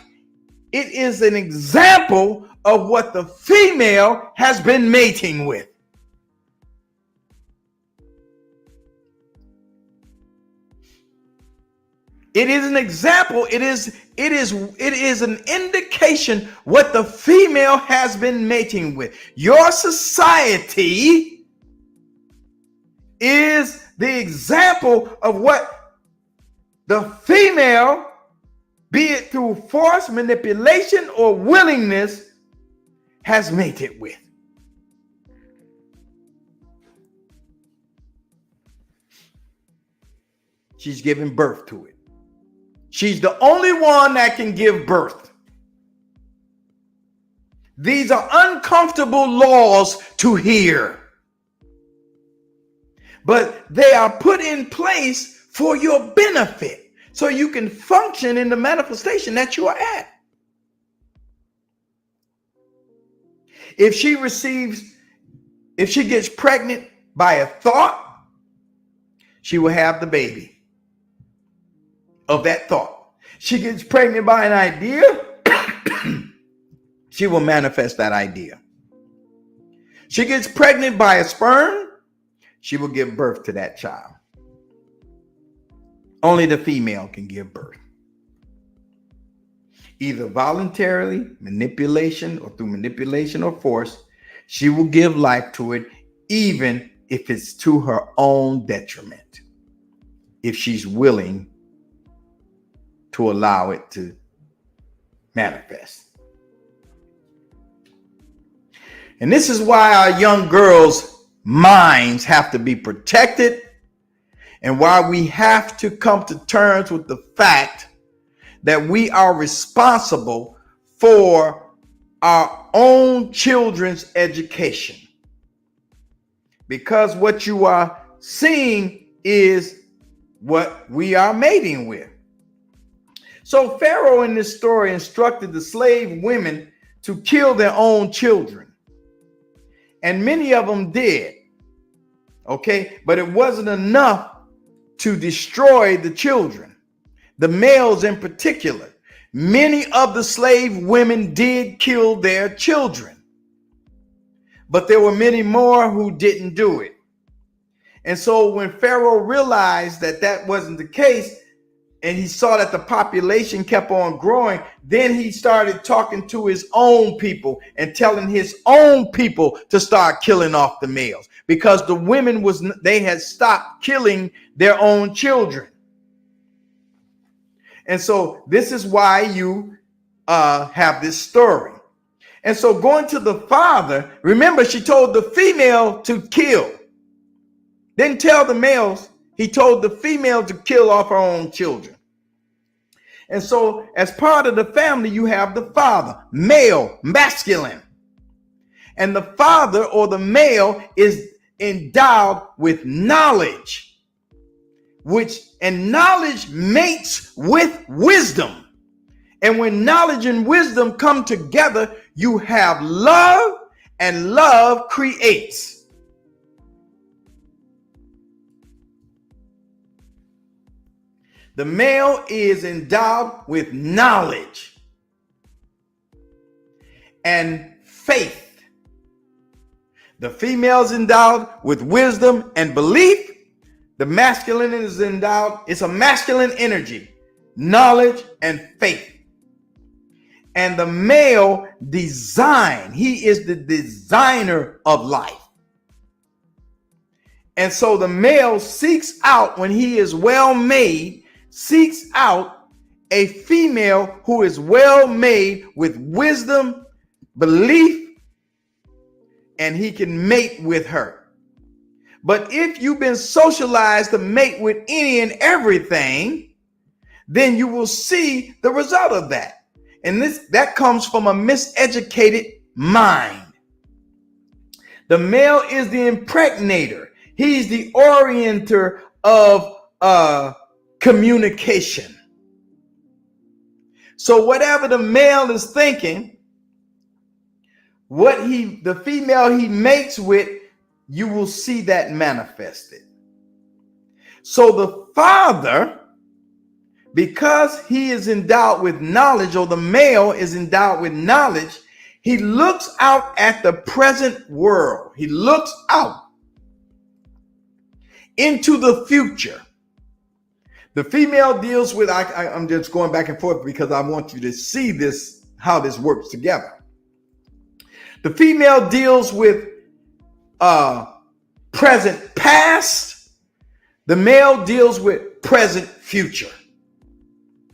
it is an example of what the female has been mating with. It is an example. It is an indication what the female has been mating with. Your society is the example of what the female, be it through force, manipulation, or willingness, has mated with. She's giving birth to it. She's the only one that can give birth. These are uncomfortable laws to hear, but they are put in place for your benefit so you can function in the manifestation that you are at. If she gets pregnant by a thought, she will have the baby of that thought. She gets pregnant by an idea, she will manifest that idea. She gets pregnant by a sperm, she will give birth to that child. Only the female can give birth. Either voluntarily, manipulation, or through manipulation or force, she will give life to it, even if it's to her own detriment, if she's willing to allow it to manifest. And this is why our young girls' minds have to be protected, and why we have to come to terms with the fact that we are responsible for our own children's education. Because what you are seeing is what we are mating with. So Pharaoh in this story instructed the slave women to kill their own children. And many of them did. Okay, but it wasn't enough to destroy the children, the males in particular. Many of the slave women did kill their children, but there were many more who didn't do it. And so when Pharaoh realized that that wasn't the case, and he saw that the population kept on growing, then he started talking to his own people and telling his own people to start killing off the males, because the women they had stopped killing their own children. And so this is why you have this story. And so going to the father, remember, she told the female to kill. Didn't tell the males. He told the female to kill off her own children. And so as part of the family, you have the father, male, masculine. And the father, or the male, is endowed with knowledge, and knowledge mates with wisdom. And when knowledge and wisdom come together, you have love, and love creates. The male is endowed with knowledge and faith. The female is endowed with wisdom and belief. The masculine is endowed, it's a masculine energy, knowledge and faith. And the male design, he is the designer of life. And so the male seeks out, when he is well made, seeks out a female who is well made with wisdom, belief, and he can mate with her. But if you've been socialized to mate with any and everything, then you will see the result of that. And that comes from a miseducated mind. The male is the impregnator. He's the orienter of communication. So whatever the male is thinking, the female he mates with, you will see that manifested. So the father, because he is endowed with knowledge, or the male is endowed with knowledge, he looks out at the present world. He looks out into the future. The female deals with, I'm just going back and forth because I want you to see this, how this works together. The female deals with present past. The male deals with present future.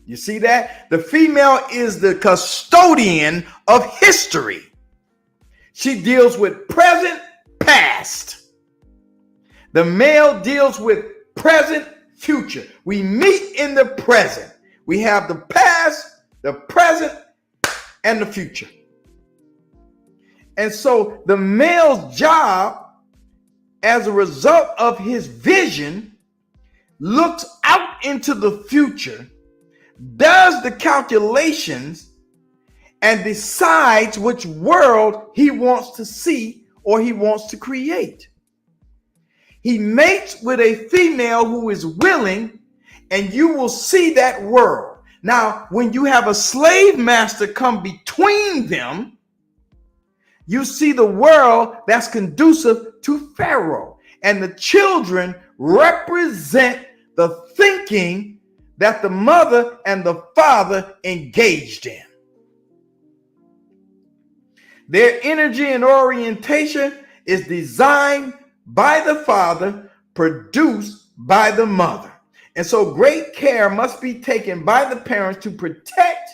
You see that? The female is the custodian of history. She deals with present past. The male deals with present future. We meet in the present. We have the past, the present, and the future. And so the male's job, as a result of his vision, looks out into the future, does the calculations, and decides which world he wants to see or he wants to create. He mates with a female who is willing, and you will see that world. Now, when you have a slave master come between them, you see the world that's conducive to Pharaoh. And the children represent the thinking that the mother and the father engaged in. Their energy and orientation is designed by the father, produced by the mother. And so great care must be taken by the parents to protect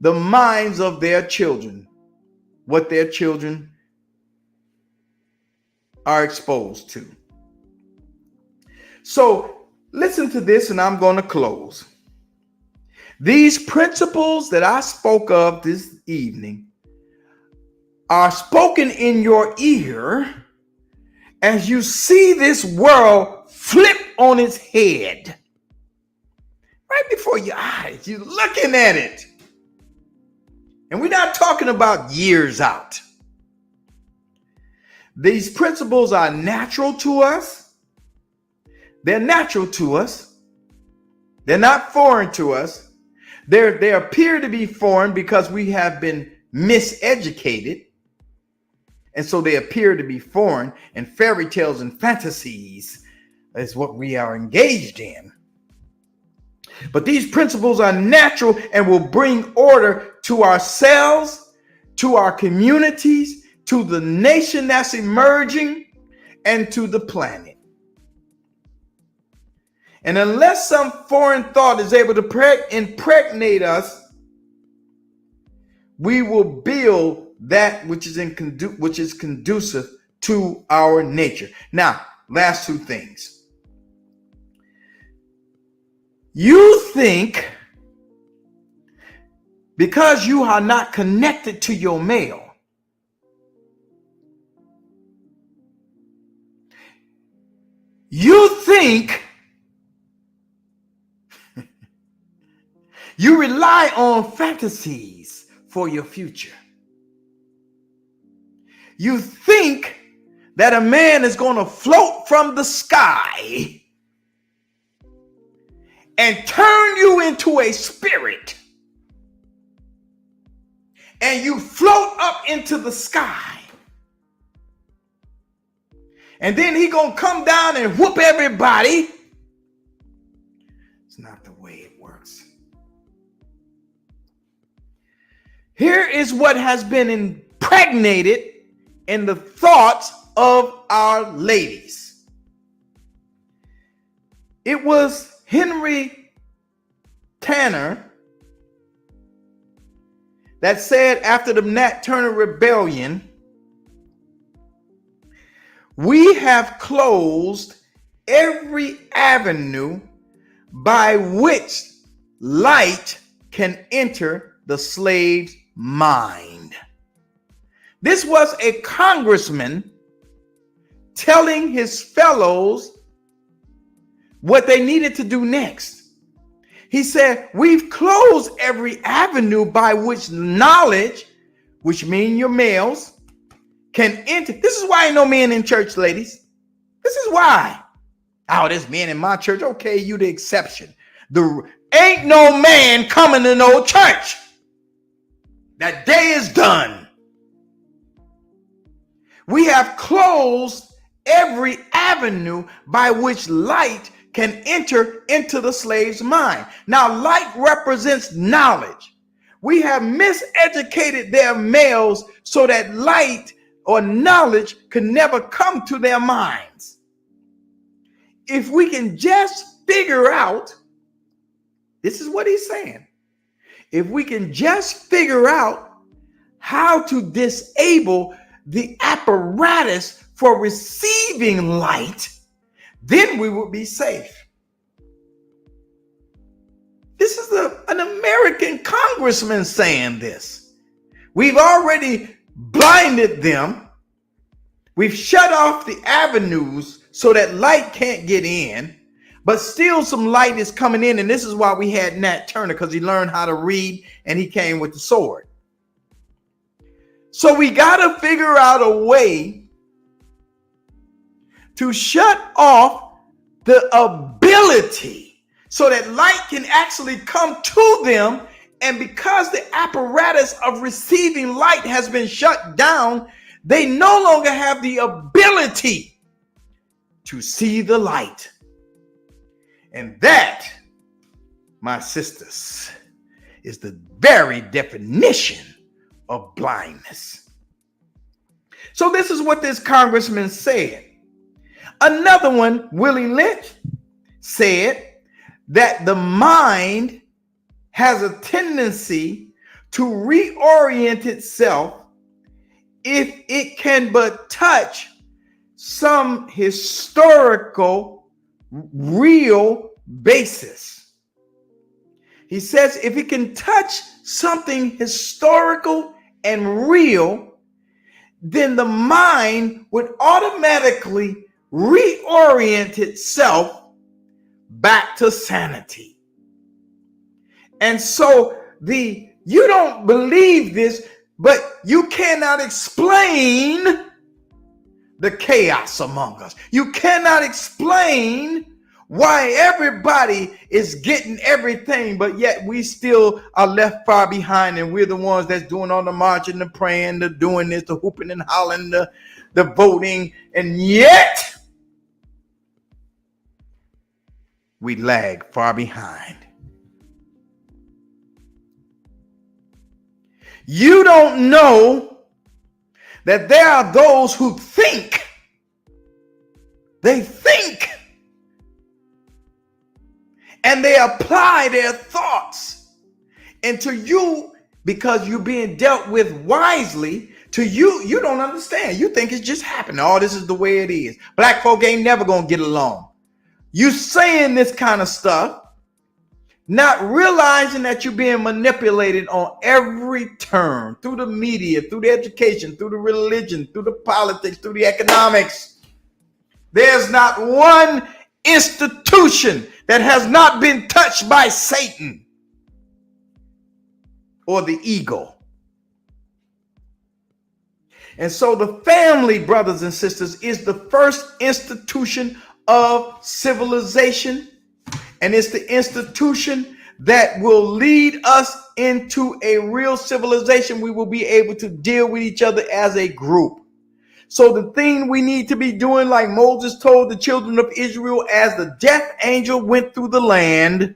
the minds of their children, what their children are exposed to. So listen to this, and I'm going to close. These principles that I spoke of this evening are spoken in your ear as you see this world flip on its head. Right before your eyes, you're looking at it. And we're not talking about years out. These principles are natural to us. They're natural to us. They're not foreign to us. They appear to be foreign because we have been miseducated. And so they appear to be foreign, and fairy tales and fantasies is what we are engaged in. But these principles are natural and will bring order to ourselves, to our communities, to the nation that's emerging, and to the planet. And unless some foreign thought is able to impregnate us, we will build that which is conducive to our nature. Now, last two things. You think because you are not connected to your male, you think you rely on fantasies for your future. You think that a man is going to float from the sky and turn you into a spirit, and you float up into the sky, and then he gonna come down and whoop everybody. It's not the way it works. Here is what has been impregnated in the thoughts of our ladies. It was Henry Tanner that said after the Nat Turner Rebellion, we have closed every avenue by which light can enter the slave's mind. This was a congressman telling his fellows what they needed to do next. He said, we've closed every avenue by which knowledge which mean your males, can enter. This is why ain't no men in church, ladies. This is why. Oh, there's men in my church. Okay, you the exception. Ain't no man coming to no church. That day is done. We have closed every avenue by which light can enter into the slave's mind. Now, light represents knowledge. We have miseducated their males so that light or knowledge could never come to their minds. If we can just figure out, this is what he's saying, if we can just figure out how to disable the apparatus for receiving light, then we will be safe. This is an American congressman saying this. We've already blinded them. We've shut off the avenues so that light can't get in, but still some light is coming in. And this is why we had Nat Turner, because he learned how to read and he came with the sword. So we got to figure out a way to shut off the ability so that light can actually come to them. And because the apparatus of receiving light has been shut down, they no longer have the ability to see the light. And that, my sisters, is the very definition of blindness. So this is what this congressman said. Another one, Willie Lynch, said that the mind has a tendency to reorient itself if it can but touch some historical, real basis. He says if it can touch something historical and real, then the mind would automatically reorient itself back to sanity. And so you don't believe this, but you cannot explain the chaos among us. You cannot explain why everybody is getting everything, but yet we still are left far behind, and we're the ones that's doing all the marching, the praying, the doing this, the hooping and hollering, the voting, and yet we lag far behind. You don't know that there are those who think, and they apply their thoughts. And to you, because you're being dealt with wisely, to you, you don't understand. You think it's just happening. Oh, this is the way it is. Black folk ain't never gonna get along. You saying this kind of stuff, not realizing that you're being manipulated on every turn, through the media, through the education, through the religion, through the politics, through the economics. There's not one institution that has not been touched by Satan or the ego. And so the family, brothers and sisters, is the first institution of civilization. And it's the institution that will lead us into a real civilization. We will be able to deal with each other as a group. So the thing we need to be doing, like Moses told the children of Israel as the death angel went through the land,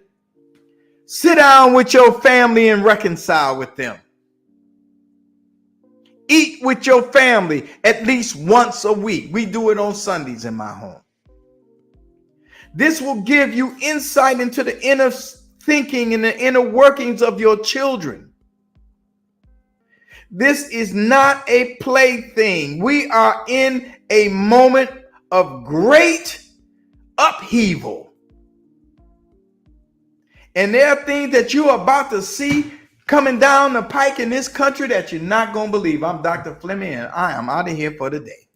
sit down with your family and reconcile with them. Eat with your family at least once a week. We do it on Sundays in my home. This will give you insight into the inner thinking and the inner workings of your children. This is not a plaything. We are in a moment of great upheaval. And there are things that you are about to see coming down the pike in this country that you're not going to believe. I'm Dr. Fleming, and I am out of here for the day.